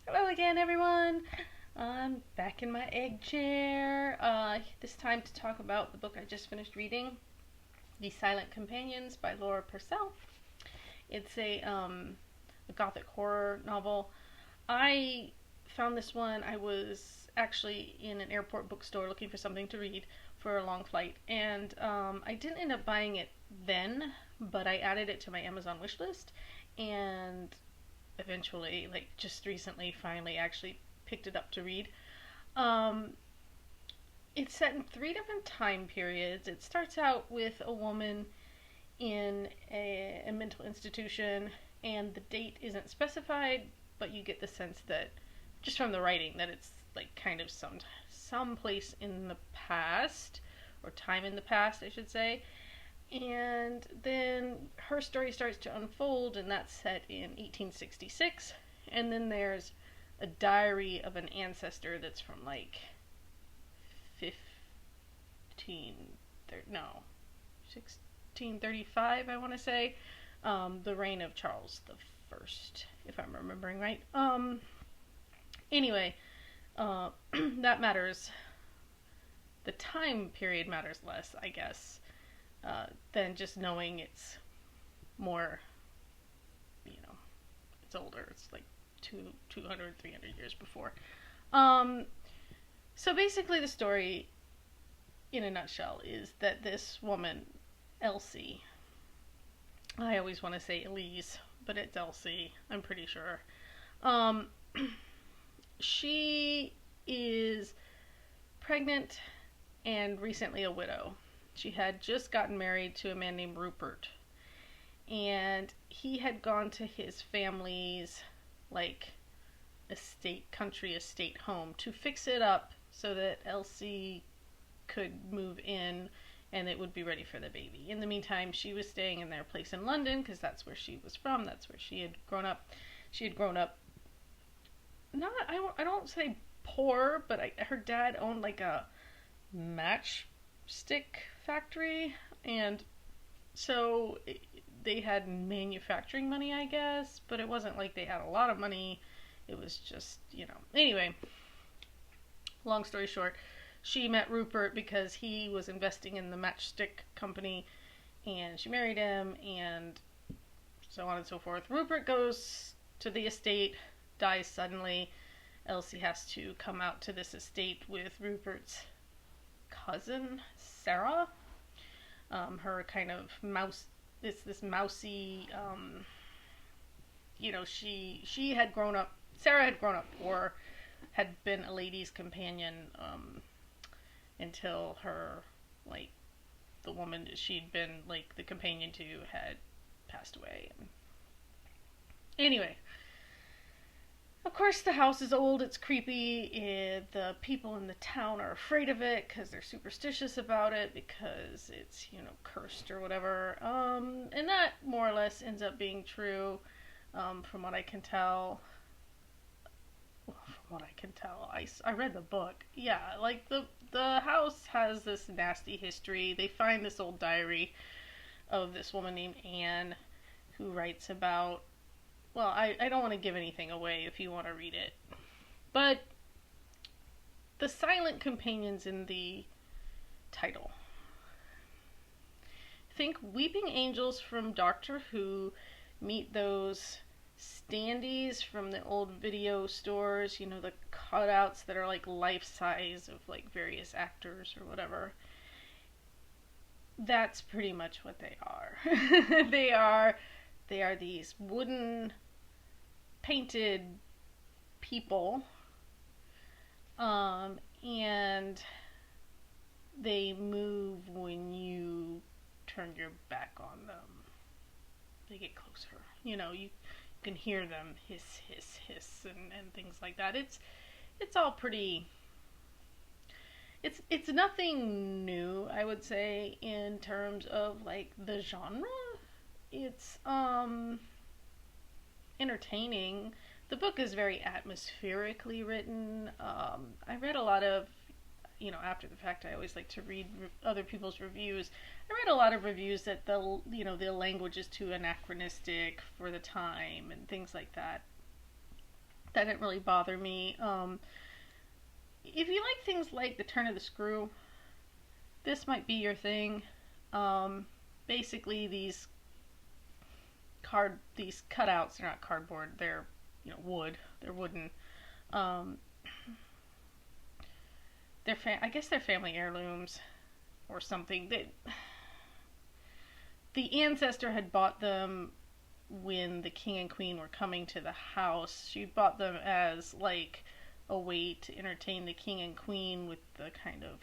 Hello again, everyone. I'm back in my egg chair. This time to talk about the book I just finished reading, The Silent Companions by Laura Purcell. It's a Gothic horror novel. I found this one. I was actually in an airport bookstore looking for something to read for a long flight, and I didn't end up buying it then, but I added it to my Amazon wish list, and eventually, like just recently, finally actually picked it up to read. Um, it's set in three different time periods. It starts out with a woman in a mental institution, and the date isn't specified, but you get the sense that just from the writing that it's like kind of some place in the past, or time in the past, I should say. And then her story starts to unfold, and that's set in 1866. And then there's a diary of an ancestor that's from like 15, no, 1635, I want to say. The reign of Charles the First, if I'm remembering right. Anyway, that matters. The time period matters less, I guess, than just knowing it's more, it's older. It's like 200, 300 years before. Um, so basically, the story, in a nutshell, is that this woman, Elsie, I always want to say Elise, but it's Elsie, I'm pretty sure. Um, she is pregnant and recently a widow. She had just gotten married to a man named Rupert, and he had gone to his family's like country estate home to fix it up so that Elsie could move in and it would be ready for the baby. In the meantime, she was staying in their place in London because that's where she was from. That's where she had grown up. She had grown up not, I don't say poor, but her dad owned like a matchstick factory, and so they had manufacturing money, I guess, but it wasn't like they had a lot of money. It was just, Anyway, long story short, she met Rupert because he was investing in the matchstick company, and she married him, and so on and so forth. Rupert goes to the estate, dies suddenly. Elsie has to come out to this estate with Rupert's cousin, Sarah. Her kind of it's this mousy, she had grown up, Sarah had grown up poor, had been a lady's companion, until her, like, the woman that she'd been, like, the companion to had passed away. Anyway, of course, the house is old, it's creepy, the people in the town are afraid of it because they're superstitious about it because it's, cursed or whatever. And that more or less ends up being true, from what I can tell. I read the book. Yeah, like the house has this nasty history. They find this old diary of this woman named Anne who writes about, well, I don't want to give anything away if you want to read it. But the silent companions in the title. Think weeping angels from Doctor Who meet those standees from the old video stores, the cutouts that are like life size of like various actors or whatever. That's pretty much what they are. they are these wooden painted people, and they move when you turn your back on them. They get closer. You can hear them hiss, hiss, hiss, and things like that. It's all pretty. It's nothing new, I would say, in terms of like the genre. It's entertaining. The book is very atmospherically written. I read a lot of, after the fact, I always like to read other people's reviews. I read a lot of reviews that the language is too anachronistic for the time and things like that. That didn't really bother me. If you like things like The Turn of the Screw, this might be your thing. Basically, these cutouts, they're not cardboard, they're wood. They're wooden. Um, I guess they're family heirlooms or something. The ancestor had bought them when the king and queen were coming to the house. She bought them as like a way to entertain the king and queen with the kind of,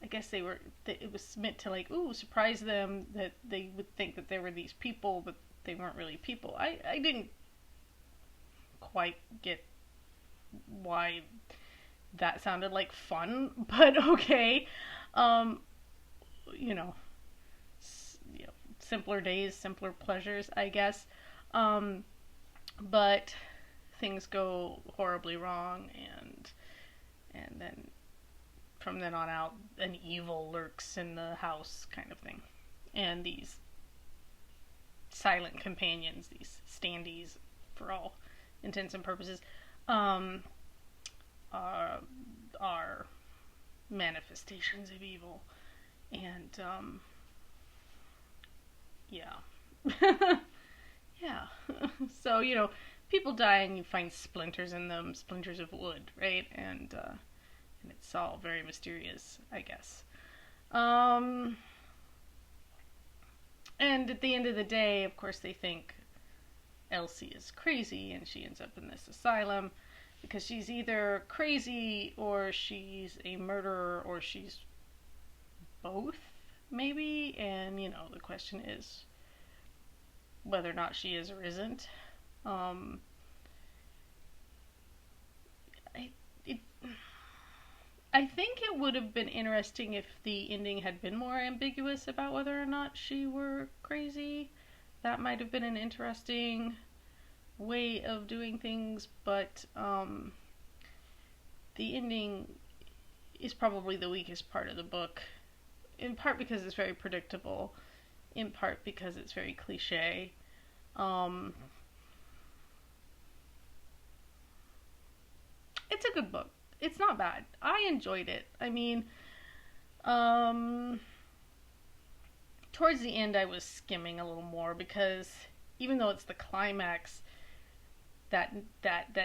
I guess it was meant to like, ooh, surprise them, that they would think that there were these people, but they weren't really people. I didn't quite get why that sounded like fun, but okay. Um, you know, simpler days, simpler pleasures, I guess. Um, but things go horribly wrong, and then from then on out, an evil lurks in the house, kind of thing. And these silent companions, these standees, for all intents and purposes, um, are manifestations of evil. And yeah. Yeah. So, people die and you find splinters in them, splinters of wood, right? And it's all very mysterious, I guess. And at the end of the day, of course, they think Elsie is crazy, and she ends up in this asylum because she's either crazy or she's a murderer or she's both, maybe. And the question is whether or not she is or isn't. I think it would have been interesting if the ending had been more ambiguous about whether or not she were crazy. That might have been an interesting way of doing things, but the ending is probably the weakest part of the book, in part because it's very predictable, in part because it's very cliche. It's a good book. It's not bad. I enjoyed it. I mean, towards the end I was skimming a little more because even though it's the climax, that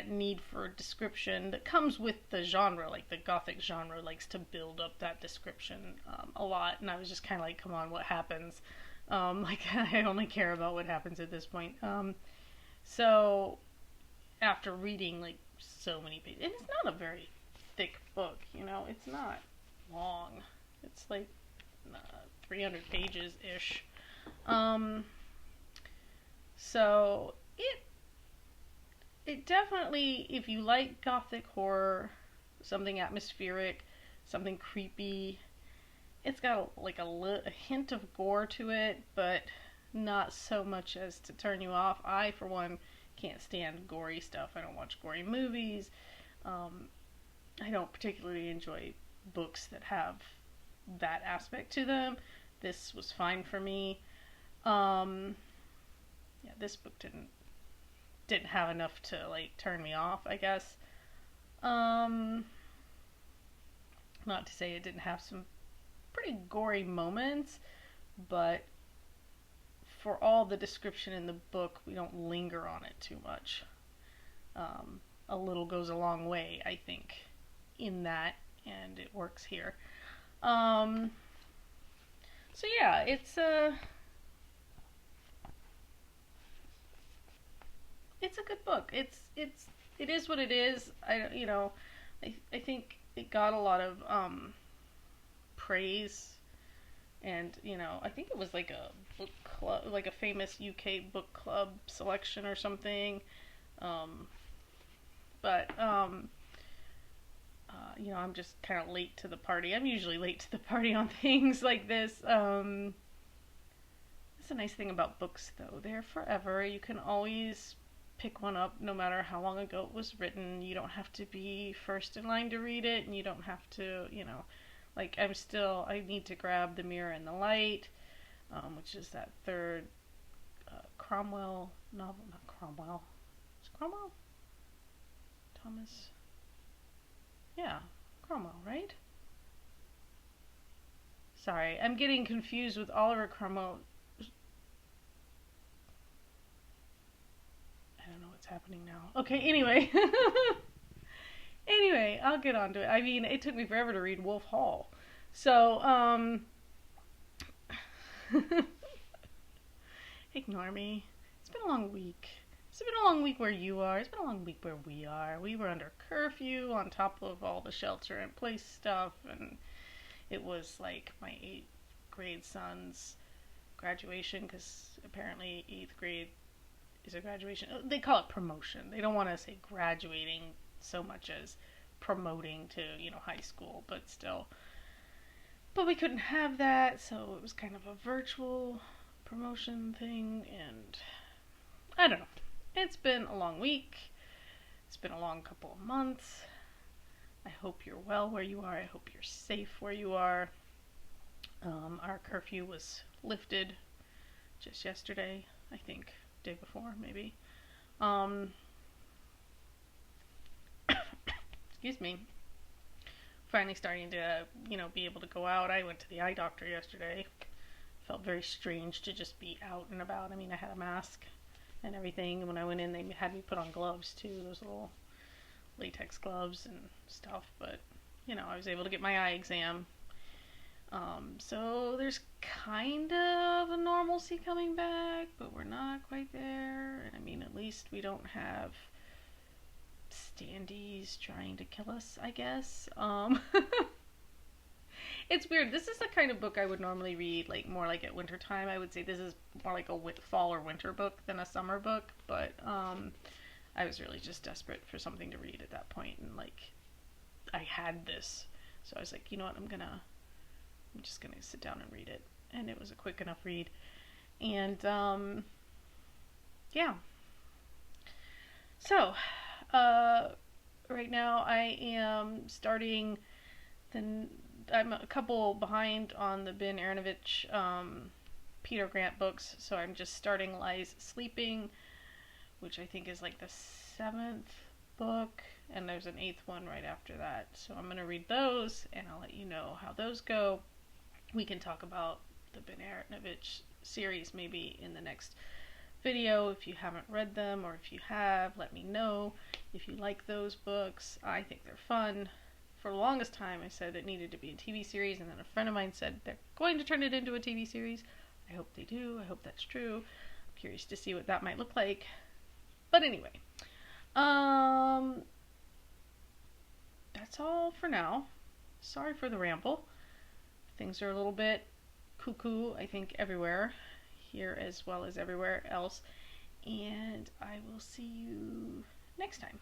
need for description that comes with the genre, like the Gothic genre likes to build up that description a lot, and I was just kind of like, come on, what happens? Like, I only care about what happens at this point. So after reading like so many pages, and it's not a very thick book, it's not long. It's like 300 pages ish. So it definitely, if you like Gothic horror, something atmospheric, something creepy, it's got a hint of gore to it, but not so much as to turn you off. I, for one, can't stand gory stuff. I don't watch gory movies. I don't particularly enjoy books that have that aspect to them. This was fine for me. Yeah, this book didn't have enough to like turn me off, I guess. Not to say it didn't have some pretty gory moments, but for all the description in the book, we don't linger on it too much. A little goes a long way, I think, in that, and it works here. So yeah, it's a good book. It is what it is. I think it got a lot of praise, and I think it was like a book club, like a famous UK book club selection or something. But I'm just kind of late to the party. I'm usually late to the party on things like this. That's a nice thing about books, though. They're forever. You can always pick one up no matter how long ago it was written. You don't have to be first in line to read it, and you don't have to, like, I need to grab The Mirror and the Light, which is that third Cromwell novel. Not Cromwell. Is it Cromwell? Thomas. Yeah, Cromwell, right? Sorry, I'm getting confused with Oliver Cromwell. I don't know what's happening now. Okay, anyway. Anyway, I'll get on to it. I mean, it took me forever to read Wolf Hall. So, ignore me. It's been a long week. It's been a long week where you are. It's been a long week where we are. We were under curfew on top of all the shelter in place stuff, and it was like my 8th grade son's graduation, because apparently 8th grade is a graduation. They call it promotion. They don't want to say graduating so much as promoting to, high school, but still. But we couldn't have that, so it was kind of a virtual promotion thing, and I don't know. It's been a long week. It's been a long couple of months. I hope you're well where you are. I hope you're safe where you are. Our curfew was lifted just yesterday, I think, day before, maybe. Excuse me. Finally starting to, be able to go out. I went to the eye doctor yesterday. Felt very strange to just be out and about. I mean, I had a mask and everything. And when I went in, they had me put on gloves too, those little latex gloves and stuff. But, I was able to get my eye exam. So there's kind of a normalcy coming back, but we're not quite there. And I mean, at least we don't have standees trying to kill us, I guess. It's weird. This is the kind of book I would normally read, like more like at winter time. I would say this is more like a fall or winter book than a summer book, but I was really just desperate for something to read at that point, and like I had this, so I was like, you know what, I'm just gonna sit down and read it, and it was a quick enough read, and yeah. So right now I am starting I'm a couple behind on the Ben Aaronovitch Peter Grant books, so I'm just starting Lies Sleeping, which I think is like the 7th book, and there's an 8th one right after that. So I'm going to read those, and I'll let you know how those go. We can talk about the Ben Aaronovitch series maybe in the next video. If you haven't read them, or if you have, let me know if you like those books. I think they're fun. For the longest time I said it needed to be a TV series, and then a friend of mine said they're going to turn it into a TV series. I hope they do. I hope that's true. I'm curious to see what that might look like. But anyway, that's all for now. Sorry for the ramble. Things are a little bit cuckoo, I think, everywhere, here as well as everywhere else. And I will see you next time.